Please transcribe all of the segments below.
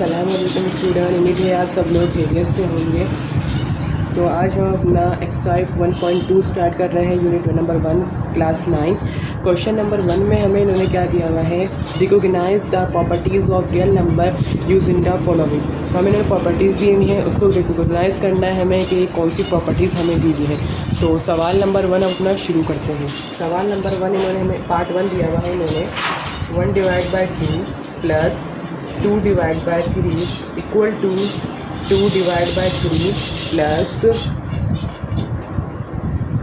अस्सलाम वालेकुम स्टूडेंट, उम्मीद है आप सब लोग खैरियत से होंगे। तो आज हम अपना एक्सरसाइज 1.2 स्टार्ट कर रहे हैं, unit number 1 class 9। Question number 1 में हमें इन्होंने क्या दिया हुआ है, recognise the properties of real number use in the following. तो हमें इन्होंने प्रॉपर्टीज़ दी हुई हैं, उसको रिकॉग्नाइज करना है हमें कि कौन सी प्रॉपर्टीज़ हमें दी हुई हैं। तो सवाल नंबर 1 अपना शुरू करते हैं। सवाल नंबर 1 इन्होंने हमें पार्ट 1 दिया हुआ है, इन्होंने 1/2 प्लस 2/3 इक्वल टू 2/3 प्लस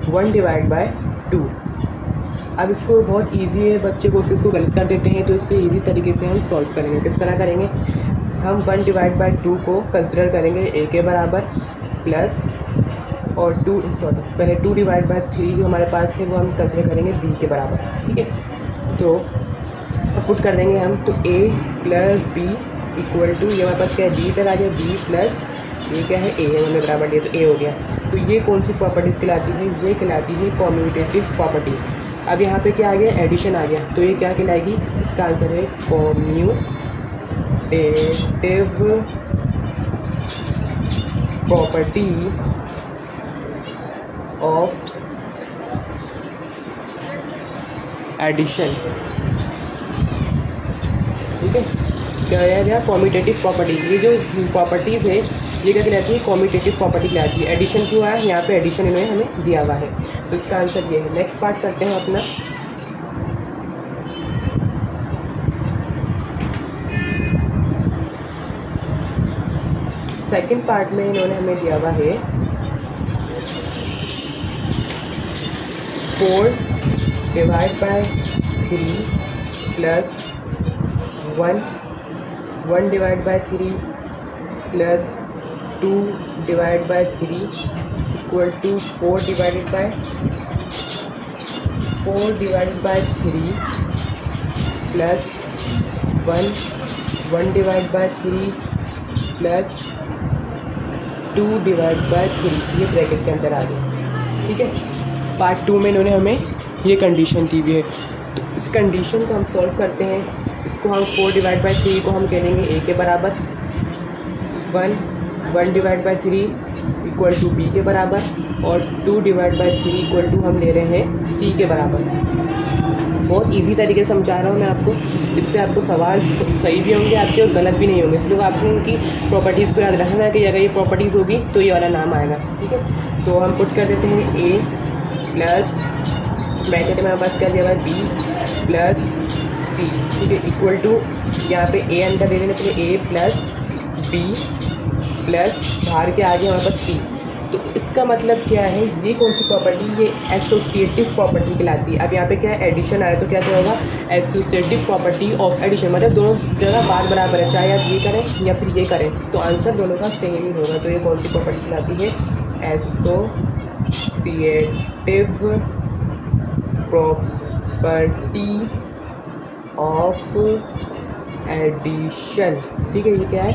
1/2। अब इसको बहुत इजी है, बच्चे को इसको गलत कर देते हैं, तो इसको इजी तरीके से हम सॉल्व करेंगे। किस तरह करेंगे, हम 1/2 को कंसिडर करेंगे a के बराबर प्लस और पहले 2/3 जो हमारे पास है वो हम कंसिडर करेंगे b के बराबर। ठीक है, तो पुट कर देंगे हम, तो a plus b equal to, ये हमारे पास क्या है, b तक आ जाए, b प्लस ये क्या है, a है, हमने बराबर लिया तो a हो गया। तो ये कौन सी प्रॉपर्टीज़ कहलाती है, ये कहलाती है कॉम्यूटेटिव प्रॉपर्टी। अब यहाँ पे क्या आ गया, एडिशन आ गया, तो ये क्या कहलाएगी, इसका आंसर है कॉम्यूटेटिव प्रॉपर्टी ऑफ एडिशन। ठीक है, क्या आ गया, कॉम्यूटेटिव प्रॉपर्टी। ये जो प्रॉपर्टीज़ है ये क्या कहलाती है, कॉम्यूटेटिव प्रॉपर्टी कहलाती है। एडिशन क्यों आया, यहाँ पे एडिशन इन्होंने हमें दिया हुआ है, तो इसका आंसर ये है। नेक्स्ट पार्ट करते हैं अपना। सेकंड पार्ट में इन्होंने हमें दिया हुआ है 4/3 plus 1/3 plus 2/3 equal to 4/3 plus 1/3 plus 2/3, ये ब्रैकेट के अंदर आ गया। ठीक है, पार्ट 2 में इन्होंने हमें ये कंडीशन दी हुई है, तो इस कंडीशन को हम सॉल्व करते हैं। इसको हम 4/3 को हम कह देंगे a के बराबर, 1/3 इक्वल टू b के बराबर और 2/3 इक्वल टू हम ले रहे हैं c के बराबर। बहुत इजी तरीके से समझा रहा हूँ मैं आपको, इससे आपको सवाल सही भी होंगे आपके और गलत भी नहीं होंगे। इसलिए आपको इनकी प्रॉपर्टीज़ को याद रखना है कि अगर ये प्रॉपर्टीज़ होगी तो ये वाला नाम आएगा। ठीक है, तो हम पुट कर देते हैं a प्लस ब्रैकेट में हमारे पास क्या दिया हुआ है, b प्लस c। ठीक है, इक्वल टू यहाँ पे a अंदर दे देने के लिए a प्लस b प्लस बाहर के आगे हमारे पास c। तो इसका मतलब क्या है, ये कौन सी प्रॉपर्टी, ये एसोसिएटिव प्रॉपर्टी कहलाती है। अब यहाँ पे क्या है, एडिशन आया तो क्या होगा, एसोसिएटिव प्रॉपर्टी ऑफ एडिशन, मतलब दोनों जगह बात बराबर है, चाहे आप ये करें या फिर ये करें तो आंसर दोनों का सेम ही होगा। तो ये कौन सी प्रॉपर्टी कहलाती है, एसोसिएटिव प्रॉपर्टी ऑफ एडिशन। ठीक है, ये क्या है,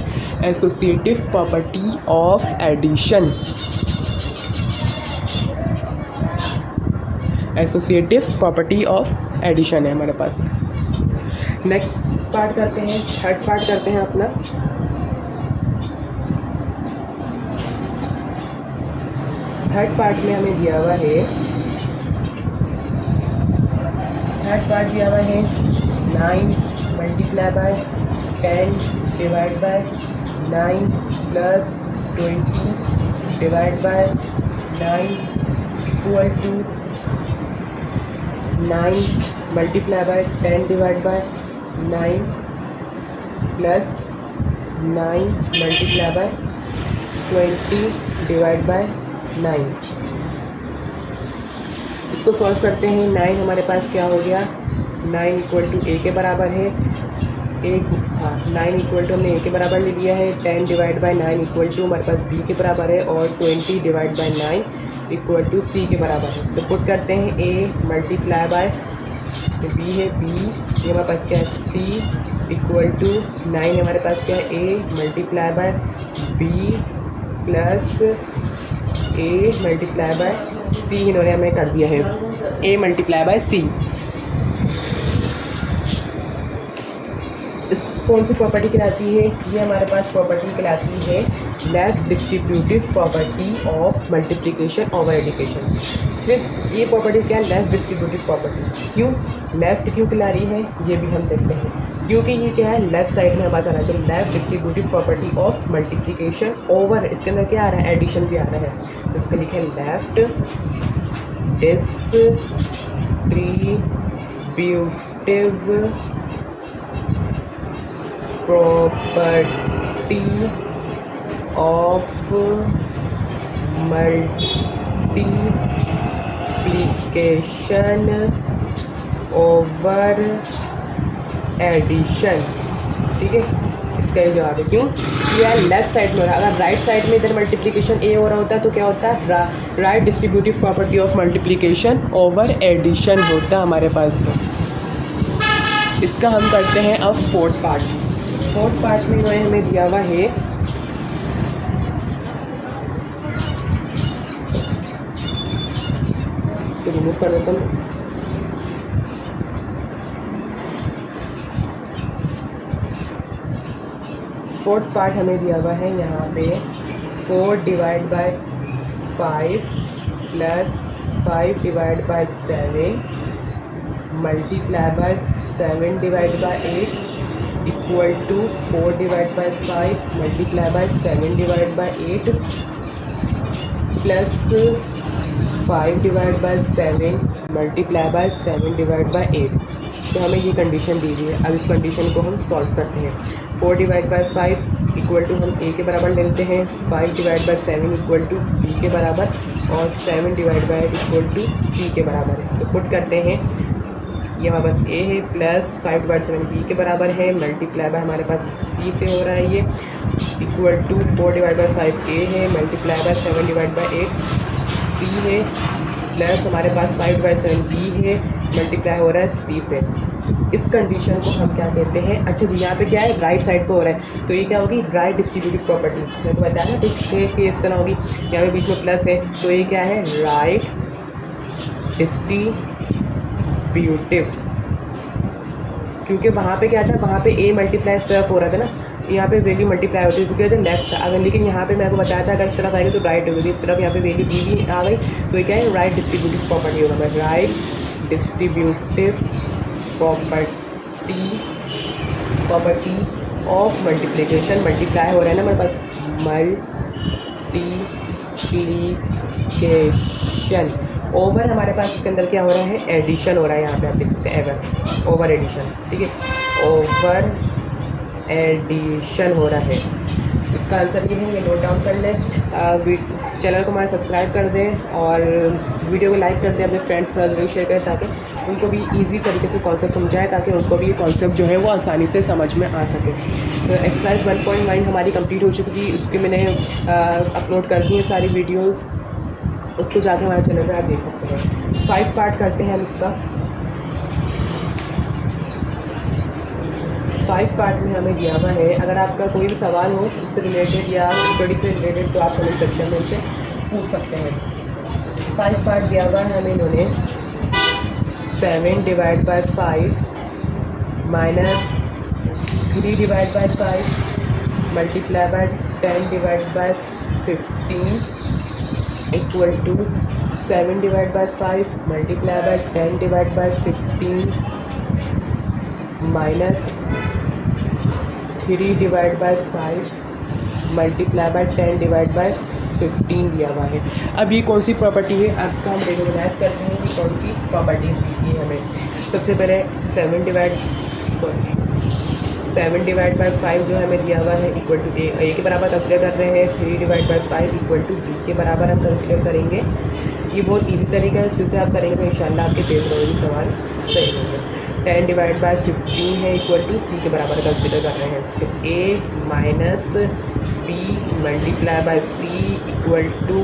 associative property of addition. Associative property of addition है हमारे पास। नेक्स्ट पार्ट करते हैं, थर्ड पार्ट करते हैं अपना। थर्ड पार्ट में हमें दिया हुआ है, थर्ड पार्ट दिया हुआ है 9 multiply by 10 divide by 9 plus 20 divide by 9 equal to 9 multiply by 10 divide by 9 plus 9 multiply by 20 divide by 9। इसको सॉल्व करते हैं। 9 हमारे पास क्या हो गया, 9 इक्वल टू a के बराबर है, 9 इक्वल टू हमने a के बराबर ले लिया है, 10 डिवाइड बाय 9 इक्वल टू हमारे पास b के बराबर है और 20 divide by 9 equal to c के बराबर है। तो पुट करते हैं a मल्टीप्लाई बाय b है, b ये हमारे पास क्या है, c इक्वल टू 9 हमारे पास क्या है, a multiply by b plus a multiply by c, इन्होंने हमें कर दिया है a मल्टीप्लाई बाय c। इस कौन सी प्रॉपर्टी कहलाती है? ये हमारे पास प्रॉपर्टी कहलाती है left distributive property of multiplication over addition. सिर्फ ये प्रॉपर्टी क्या है? Left distributive property. क्यों लेफ्ट क्यों कहला रही है ये भी हम देखते हैं, क्योंकि ये क्या है लेफ्ट साइड में हमारे साथ है। Left distributive property of multiplication over, इसके अंदर क्या आ रहा है? एडिशन भी आ रहा है, तो इसका लिखे left distributive property of multiplication over addition. ठीक है, इसका ये जवाब है। क्यों? ये लेफ्ट साइड में हो रहा है। अगर राइट साइड में इधर मल्टीप्लिकेशन ए हो रहा होता है तो क्या होता है? Right distributive property of multiplication over addition होता है हमारे पास में। इसका हम करते हैं अब फोर्थ पार्ट। फोर्थ पार्ट में जो है हमें दिया हुआ है इसको रिमूव कर देता हूँ। फोर्थ पार्ट हमें दिया हुआ है यहाँ पे 4 divide by 5 plus 5 divide by 7 multiply by 7 divide by 8 equal to 4 divide by 5 multiply by 7 divide by 8 plus 5 divide by 7 multiply by 7 divide by 8। तो हमें ये कंडीशन दी हुई है। अब इस कंडीशन को हम सॉल्व करते हैं। 4 डिवाइड बाय 5 इक्वल टू हम ए के बराबर लेते हैं, 5 divide by 7 equal to B के बराबर और 7 divide by 8 equal to c के बराबर है। तो पुट करते हैं, ये हमारे पास ए है प्लस 5 डिवाइड 7 बी के बराबर है मल्टीप्लाई बाय हमारे पास सी से हो रहा है ये इक्वल टू 4 डिवाइड बाय 5 ए है मल्टीप्लाई बाय 7 डिवाइड बाय 8 सी है प्लस हमारे पास 5 डिवाइड 7 बी है मल्टीप्लाई हो रहा है सी से। इस कंडीशन को हम क्या कहते हैं? अच्छा जी, यहाँ पे क्या है? राइट साइड पे हो रहा है, तो ये क्या होगी? Right distributive property. मैंने तो बताया ना, तो इसके इस तरह होगी। यहाँ पे बीच में प्लस है, तो ये क्या है? Right distributive. क्योंकि वहाँ पे क्या था? वहाँ पे ए मल्टीप्लाई इस तरफ हो रहा था ना, यहाँ पे वैल्यू मल्टीप्लाई होती है क्योंकि लेफ्ट था। अगर लेकिन यहाँ पे मैं आपको बताया था अगर इस तरफ आएगी तो राइट होगी, इस तरफ यहाँ पे वैल्यू बी भी आ गई, तो ये क्या है? राइट डिस्ट्रीब्यूटिव प्रॉपर्टी होगा। Right distributive property of multiplication. Multiply हो रहा है ना हमारे पास, मल्टीप्लिकेशन ओवर हमारे पास इसके अंदर क्या हो रहा है? एडिशन हो रहा है। यहाँ पे आप देख सकते हैं एवर, ओवर एडिशन। ठीक है, ओवर एडिशन हो रहा है। इसका आंसर ये है, ये नोट डाउन कर लें। चैनल को हमारा सब्सक्राइब कर दें और वीडियो को लाइक कर दें, अपने फ्रेंड्स के साथ जरूर शेयर करें ताकि उनको भी इजी तरीके से कॉन्सेप्ट समझाएं, ताकि उनको भी ये कॉन्सेप्ट जो है वो आसानी से समझ में आ सके। तो एक्सरसाइज 1.9 हमारी कंप्लीट हो चुकी थी, उसके मैंने अपलोड कर दी है सारी वीडियोज़, उसको जाके हमारे चैनल पर आप देख सकते हैं। 5 पार्ट करते हैं हम इसका। 5 पार्ट में हमें दिया हुआ है। अगर आपका कोई भी सवाल हो इससे रिलेटेड या स्टडी से रिलेटेड तो आप कमेंट सेक्शन में उनसे पूछ सकते हैं। 5 पार्ट दिया हुआ है हमें इन्होंने 7 divide by 5 minus 3 divide by 5 multiply by 10 divide by 15 equal to 7 divide by 5 multiply by 10 divide by 15 minus 3 divide by 5 multiply by 10 divide by 15 दिया हुआ है। अब ये कौन सी प्रॉपर्टी है? अब इसका हम रिकॉग्नाइज करते हैं कि कौन सी प्रॉपर्टी दी है हमें। सबसे पहले 7 डिवाइड बाय 5 जो हमें दिया हुआ है इक्वल टू ए के बराबर कंसिडर कर रहे हैं। 3 divide by 5 equal to B के बराबर हम कंसिडर करेंगे। ये बहुत ईजी तरीका है, इसी से आप करेंगे तो इंशाल्लाह आपके पेपर में भी सवाल सही होंगे। 10 डिवाइड बाय 15 है इक्वल टू सी के बराबर कंसिडर कर रहे हैं। तो A minus B multiply by C equal to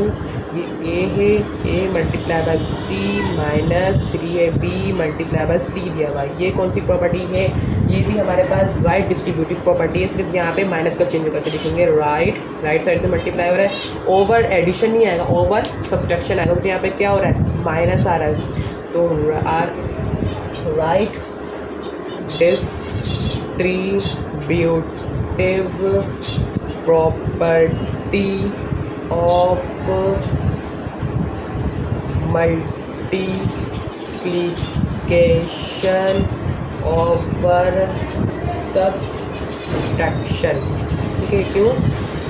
ये ए है, A multiply by C minus 3ab multiply by C दिया हुआ है। ये कौन सी प्रॉपर्टी है? ये भी हमारे पास राइट डिस्ट्रीब्यूटिव प्रॉपर्टी है, सिर्फ यहाँ पे माइनस का चेंज करके लिखेंगे। राइट साइड से मल्टीप्लाई हो रहा है, ओवर एडिशन नहीं आएगा, ओवर सब्सट्रैक्शन आएगा, क्योंकि यहाँ पे क्या हो रहा है? माइनस आ रहा है। तो right property of multiplication over subtraction. ठीक है, क्यों?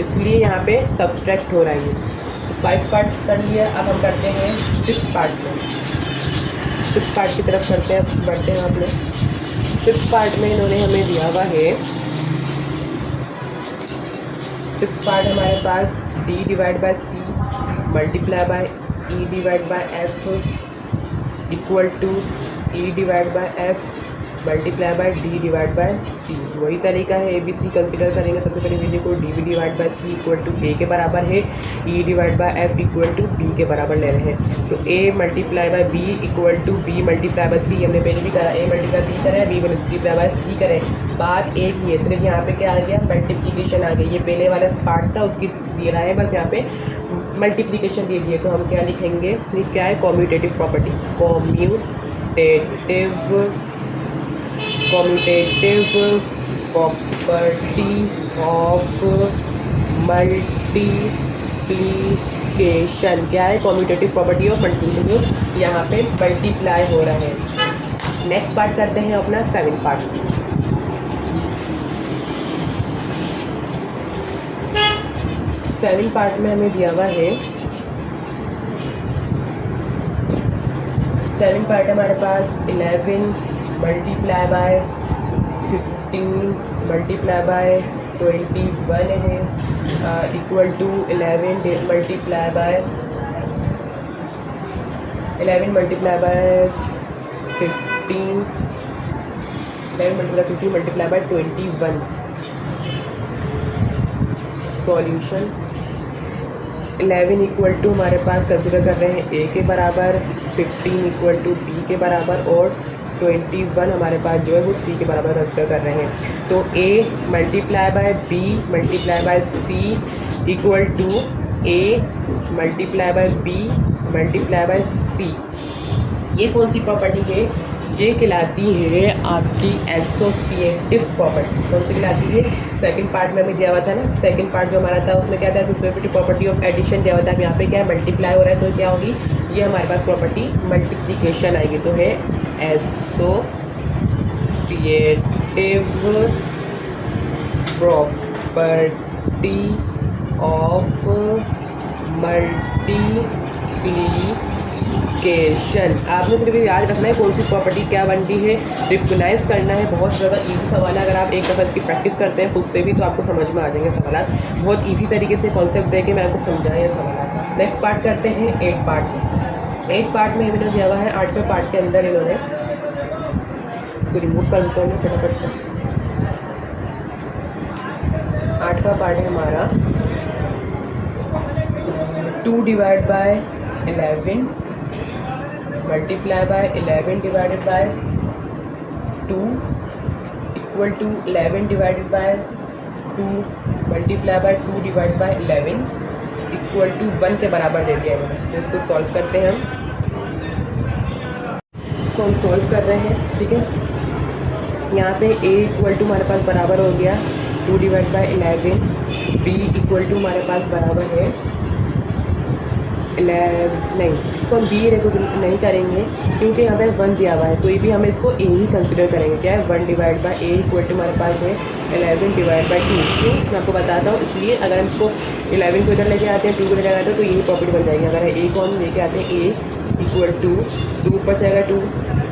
इसलिए यहाँ पे सब्सट्रैक्ट हो रहा है। ये 5 पार्ट कर लिया, अब हम करते हैं 6 पार्ट में। 6 पार्ट की तरफ करते हैं, बढ़ते हैं आप लोग। 6 पार्ट में इन्होंने हमें दिया हुआ है, 6 पार्ट हमारे पास d divide by c multiply by e divide by f equal to e divide by f multiply by d divide by c। वही तरीका है, ए बी सी कंसिडर करेंगे। सबसे पहले वीडियो को D divide by C equal to A के बराबर है, e divide by f equal to B के बराबर ले रहे हैं। तो a multiply by b equal to b multiply by c हमने पहले भी करा, a मल्टीप्लाई b करें, b मल्टीप्लाई बाय c करें, बात एक ही है, सिर्फ यहाँ पे क्या आ गया, मल्टीप्लिकेशन आ गई। ये पहले वाला पार्ट था उसकी दे रहा है, बस यहाँ पे मल्टीप्लिकेशन दे दिए। तो हम क्या लिखेंगे, ये क्या है, commutative property, commutative property of multiplication. क्या है, कॉम्यूटेटिव प्रॉपर्टी ऑफ मल्टीप्लिकेशन, यहाँ पे मल्टीप्लाई हो रहा है। नेक्स्ट पार्ट करते हैं अपना 7 पार्ट। 7 पार्ट में हमें दिया हुआ है, 7 पार्ट हमारे पास 11 मल्टीप्लाई बाय 15 मल्टीप्लाई बाय 21 है equal to 11 multiply by 11 multiply by 15 multiply by 21। Solution 11 equal to हमारे पास कंसिडर कर रहे हैं a के बराबर, 15 इक्वल टू b के बराबर और 21 हमारे पास जो है वो c के बराबर कंसिडर कर रहे हैं। तो a multiply by b multiply by c equal to a multiply by b multiply by c। ये कौन सी प्रॉपर्टी है, ये कहलाती है आपकी एसोसिएटिव प्रॉपर्टी। कौन सी कहलाती है, सेकंड पार्ट में हमें दिया हुआ था ना, सेकंड पार्ट जो हमारा था उसमें क्या था, एसोसिएटिव प्रॉपर्टी ऑफ एडिशन दिया हुआ था। अब यहाँ पे क्या है, मल्टीप्लाई हो रहा है, तो क्या होगी, ये हमारे पास प्रॉपर्टी मल्टीप्लिकेशन आएगी। तो है एसोसिएटिव प्रॉपर्टी ऑफ मल्टीप्लिकेशन। आपने सिर्फ याद रखना है कौन सी प्रॉपर्टी क्या बनती है, रिकग्नाइज करना है। बहुत ज़्यादा इजी सवाल है, अगर आप एक दफ़ा इसकी प्रैक्टिस करते हैं खुद से भी तो आपको समझ में आ जाएंगे सवाल। बहुत इजी तरीके से कॉन्सेप्ट देके मैं आपको समझाया ये सवाल। नेक्स्ट पार्ट करते हैं 8 पार्ट। 8 पार्ट में इन्होंने दिया हुआ है, 8वें पार्ट के अंदर इन्होंने, इसको रिमूव कर देता हूँ मैं फटाफट से। 8वां पार्ट है हमारा 2 divide by 11 multiply by 11 divided by 2 equal to 11 divided by 2 multiply by 2 divide by 11 equal to 1 के बराबर दे दिया है। तो इसको सॉल्व करते हैं हम, इसको हम सॉल्व कर रहे हैं। ठीक है, यहाँ पे a इक्वल टू हमारे पास बराबर हो गया 2 divide by 11, b equal to हमारे पास बराबर है 11, नहीं इसको हम b नहीं करेंगे क्योंकि यहाँ पे 1 दिया हुआ है, तो ये भी हमें इसको a ही कंसिडर करेंगे। क्या है, 1 divide by a equal to हमारे पास है 11 डिवाइड बाय 2। क्यों, मैं आपको बताता हूँ, इसलिए अगर हम इसको 11 को इधर लेके आते हैं, 2 को लेके आते हैं, तो यही प्रॉपर्टी बन जाएगी। अगर a को हम लेके आते हैं a इक्वल टू 2 ऊपर जाएगा 2,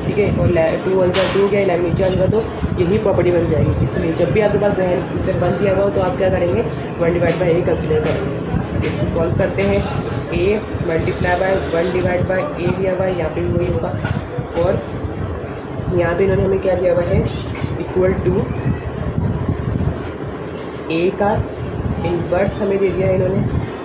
ठीक है, और 2 1 से 2 गया, 11 नीचे आएगा, तो यही प्रॉपर्टी बन जाएगी। इसलिए जब भी आपके पास जहन 1 दिया हुआ हो तो आप क्या करेंगे, 1 डिवाइड बाय a कंसिडर करेंगे। इसको सॉल्व करते हैं, a multiply bye 1 divide by a दिया हुआ है, यहाँ पे भी वही होगा। और यहाँ पे इन्होंने हमें क्या दिया हुआ है, इक्वल टू a का इन्वर्स हमें दे दिया है इन्होंने,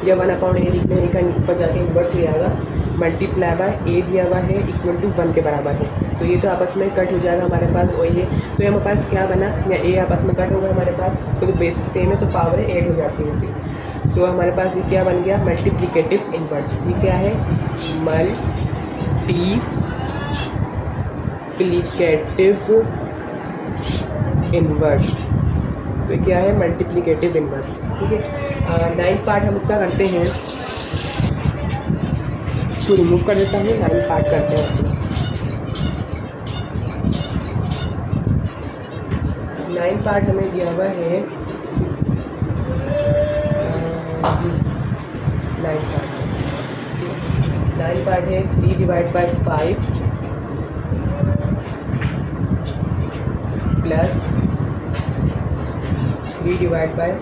या 1/a लिखने का ऊपर जाके इन्वर्स ही आएगा, मल्टीप्लाई बाय a दिया हुआ है इक्वल टू 1 के बराबर है। तो ये तो आपस में कट हो जाएगा हमारे पास, और ये तो हमारे पास क्या बना, या a आपस में कट होगा हमारे पास, तो बेस सेम है तो पावर ऐड हो जाती है उसी। तो हमारे पास ये क्या बन गया, मल्टीप्लिकेटिव इन्वर्स। ये क्या है, मल्टीप्लिकेटिव इन्वर्स। तो क्या है? Multiplicative inverse. ठीक है, 9 पार्ट हम इसका करते हैं। इसको रिमूव कर देता हूँ, 9 पार्ट करते हैं अपना। 9 पार्ट हमें दिया हुआ है, 9 पार्ट। 9 पार्ट है 3 divide by 5 plus 3 divide by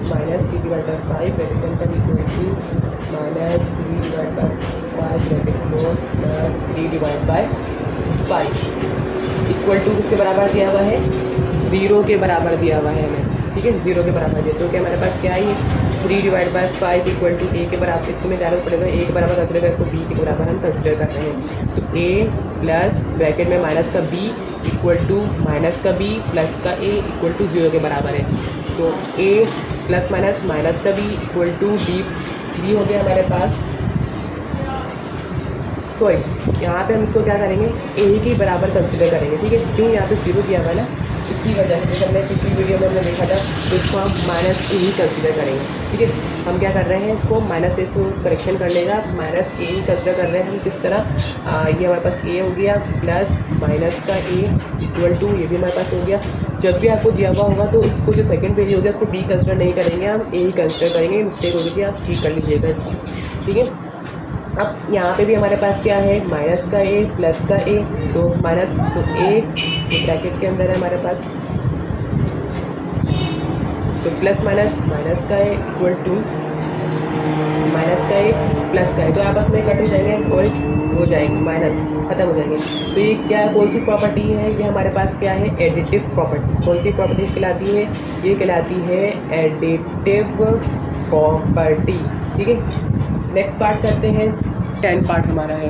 minus 3 divide by 5 bracket का equal to minus 3 divide by 5 bracket close plus 3 divide by 5 equal to किसके बराबर दिया हुआ है? 0 के बराबर दिया हुआ है हमें। ठीक है, 0 के बराबर दिया। तो क्या हमारे पास क्या है? 3 divide by 5 equal to A के बराबर। इसको मैं ज़्यादा पड़ेगा ए के बराबर कंसिडर करें, इसको बी के बराबर हम कंसिडर कर रहे हैं। तो ए प्लस ब्रैकेट में माइनस का बी इक्वल टू माइनस का बी प्लस का ए इक्वल टू 0 के बराबर है। तो ए प्लस माइनस माइनस का बी इक्वल टू बी हो गया हमारे पास। सॉरी, यहाँ पे हम इसको क्या करेंगे? ए के बराबर कंसिडर करेंगे। ठीक है, क्यों यहाँ पे 0 दिया हुआ है ना, इसी वजह से। जैसे हमने पिछली वीडियो में हमने देखा था, तो इसको हम माइनस ए ही कंसिडर करेंगे। ठीक है, हम क्या कर रहे हैं? इसको माइनस ए, इसको करेक्शन कर लेगा, माइनस ए ही कंसिडर कर रहे हैं हम। किस तरह? ये हमारे पास ए हो गया प्लस माइनस का ए इक्वल टू, ये भी हमारे पास हो गया। जब भी आपको दिया हुआ होगा तो इसको जो सेकंड पेज हो गया उसको बी कंसिडर नहीं करेंगे, हम ए ही कंसिडर करेंगे। मिस्टेक हो गई थी, आप ठीक कर लीजिएगा इसको। ठीक है, अब यहाँ पे भी हमारे पास क्या है? माइनस का ए प्लस का ए, तो माइनस तो ए ब्रैकेट के अंदर है हमारे पास, तो प्लस माइनस माइनस का ए इक्वल टू माइनस का ए प्लस का ए, तो आपस में कट हो जाएंगे और हो जाएगी माइनस, खत्म हो जाएंगे। तो ये क्या, कौन सी प्रॉपर्टी है? ये हमारे पास क्या है? Additive property. कौन सी प्रॉपर्टी कहलाती है? ये कहलाती है एडिटिव प्रॉपर्टी। ठीक है, नेक्स्ट पार्ट करते हैं। 10 पार्ट हमारा है।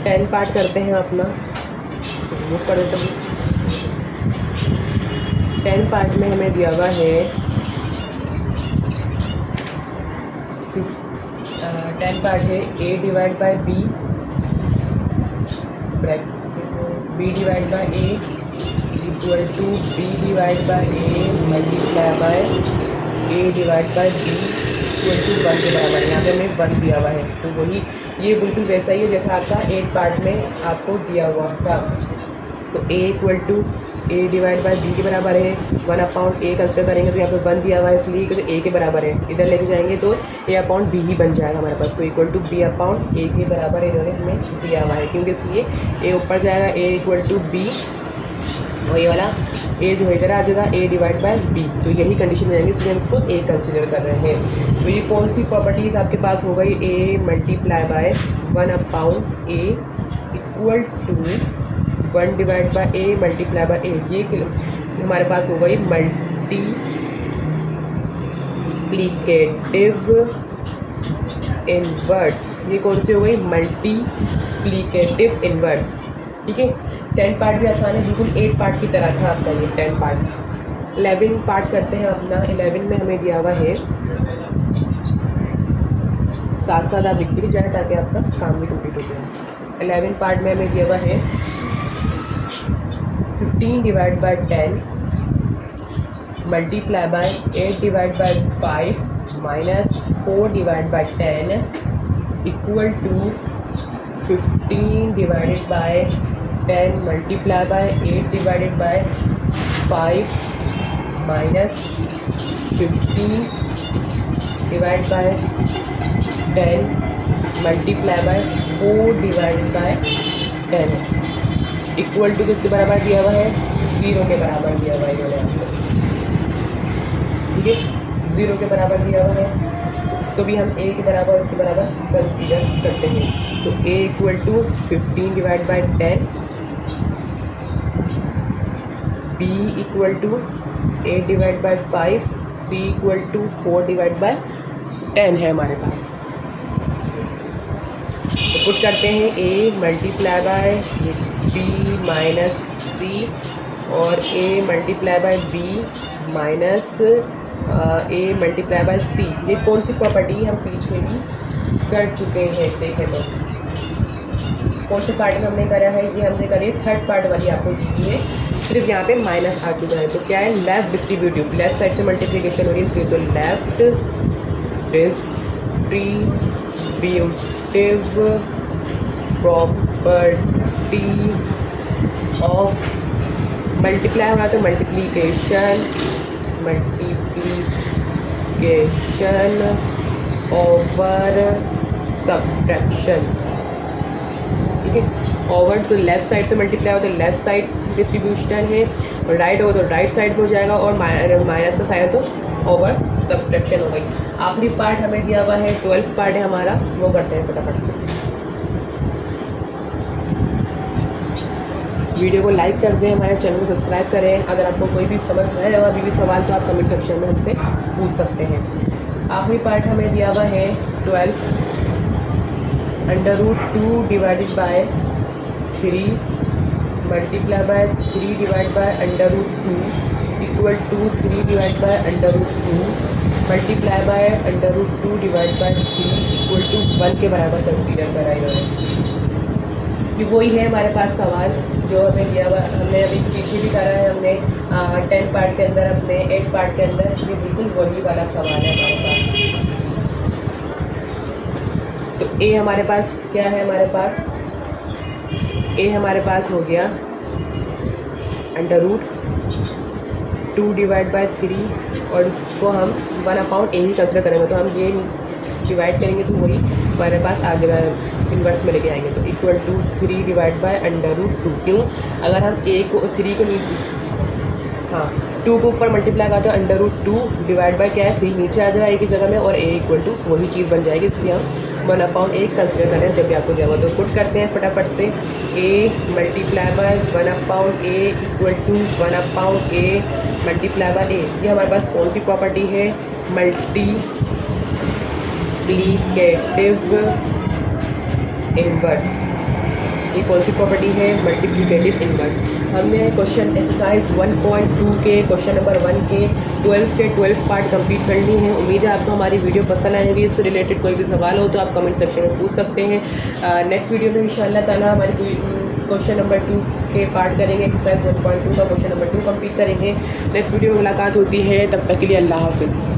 10 पार्ट करते हैं अपना, रिमूव कर देता हूँ। 10 पार्ट में हमें दिया हुआ है 10 पार्ट है a divide by b bracket b divide by a equal to b divide by a multiply by a divide by b equal to 1 के बराबर। यहाँ पे हमें 1 दिया हुआ है, तो वही ये बिल्कुल वैसा ही है जैसा आपका 8 पार्ट में आपको दिया हुआ था। तो a equal to a divide by b के बराबर है। 1/a कंसिडर करेंगे तो यहाँ पे 1 दिया हुआ है, इसलिए क्योंकि a के बराबर है। इधर लेके जाएंगे तो a/b ही बन जाएगा हमारे पास। तो इक्वल टू b/a के बराबर इन्होंने हमें दिया हुआ है, क्योंकि इसलिए a ऊपर जाएगा, a इक्वल टू b और ये वाला a जो है इधर आ जाएगा a डिवाइड बाय b। तो यही कंडीशन में जाएंगे, इसलिए हम इसको a कंसिडर कर रहे हैं। तो ये कौन सी प्रॉपर्टीज़ आपके पास हो गई? a multiply by 1/a equal to 1 divide by a multiply by a। ये हमारे पास हो गई मल्टीप्लिकेटिव इनवर्स। ये कौन सी हो गई? Multiplicative inverse. ठीक है, 10 पार्ट भी आसान है, बिल्कुल 8 पार्ट की तरह था आपका ये 10 पार्ट। 11 पार्ट करते हैं अपना। 11 में हमें दिया हुआ है, साथ साथ आप लिखते भी जाए ताकि आपका काम भी कंप्लीट हो जाए। 11 पार्ट में हमें दिया हुआ है 15 divide by 10 multiply by 8 divide by 5 minus 4 divide by 10 equal to 15 divided by 10 multiply by 8 divided by 5 minus 15 divide by 10 multiply by 4 divided by 10 equal to किसके बराबर दिया हुआ है? 0 के बराबर दिया हुआ है इन्होंने आपको। ठीक है, 0 के बराबर दिया हुआ है। इसको भी हम a के बराबर उसके बराबर कंसीडर करते हैं। तो a equal to 15 divide by 10, b equal to 8 divide by 5, c equal to 4 divide by 10 है हमारे पास। तो पुट करते हैं a multiply by b minus c और a multiply by b minus a multiply by c। ये कौन सी प्रॉपर्टी हम पीछे भी कर चुके हैं, देखें तो कौन से पार्ट में हमने करा है, ये हमने करी थर्ड पार्ट वाली आपको दी हुई है, सिर्फ यहाँ पे माइनस आ चुका है। तो क्या है, लेफ्ट डिस्ट्रीब्यूटिव, लेफ्ट साइड से मल्टीप्लिकेशन हो रही है इसलिए, तो left distributive property of multiply हो रहा है तो मल्टीप्लिकेशन ओवर सब्सट्रैक्शन, ठीक है। ओवर तो लेफ़्ट साइड से मल्टीप्लाई हो तो लेफ़्ट साइड डिस्ट्रीब्यूशन है, और राइट हो तो राइट साइड में हो जाएगा, और माइनस का साइन तो ओवर सब्सट्रैक्शन हो गई। आखिरी पार्ट हमें दिया हुआ है 12 पार्ट है हमारा, वो करते हैं फटाफट से। वीडियो को लाइक कर दें, हमारे चैनल को सब्सक्राइब करें। अगर आपको कोई भी समझ में आया अभी भी सवाल तो आप कमेंट सेक्शन में हमसे पूछ सकते हैं। आखिरी पार्ट हमें दिया हुआ है 12 √2 divided by 3 multiply by 3 divide by √2 equal to 3 divide by √2 multiply by √2 divide by 3 equal to 1 के बराबर कंसीडर कराई गई है। ये वही है हमारे पास सवाल जो हमें दिया हुआ, हमने अभी पीछे भी करा है, हमने 10 पार्ट के अंदर, अपने 8 पार्ट के अंदर, ये बिल्कुल वही वाला सवाल है हमारे पास। तो ए हमारे पास क्या है, हमारे पास ए हमारे पास हो गया √2 डिवाइड बाय 3, और इसको हम 1/a ही कंसिडर करेंगे, तो हम ये डिवाइड करेंगे तो वही हमारे पास आ जाएगा, इन्वर्स में लेके आएंगे, तो इक्वल टू 3 डिवाइड बाय √2। क्यों, अगर हम ए को 3 को हाँ 2 को ऊपर मल्टीप्लाई करते हैं √2 डिवाइड बाय क्या है 3 नीचे आ जाएगा ए की जगह में, और ए इक्वल टू वही चीज़ बन जाएगी, इसलिए हम 1/a कंसिडर करें जब भी आपको जगह। तो पुट करते हैं फटाफट से, a multiply by 1/a equal to 1/a multiply by a। ये हमारे पास कौन सी प्रॉपर्टी है, मल्टीप्लिकेटिव इन्वर्स। ये कौन सी प्रॉपर्टी है, मल्टीप्लिकेटिव इन्वर्स। हमने क्वेश्चन एक्सरसाइज 1.2 के क्वेश्चन नंबर 1 के 12 पार्ट कंप्लीट करनी है। उम्मीद है आपको हमारी वीडियो पसंद आएगी। इससे रिलेटेड कोई भी सवाल हो तो आप कमेंट सेक्शन में पूछ सकते हैं। नेक्स्ट वीडियो में इंशाल्लाह ताला हमारी क्वेश्चन नंबर 2 के पार्ट करेंगे, एक्सरसाइज 1.2 का क्वेश्चन नंबर 2 कंप्लीट करेंगे। नेक्स्ट वीडियो में मुलाकात होती है, तब तक के लिए अल्लाह हाफिज़।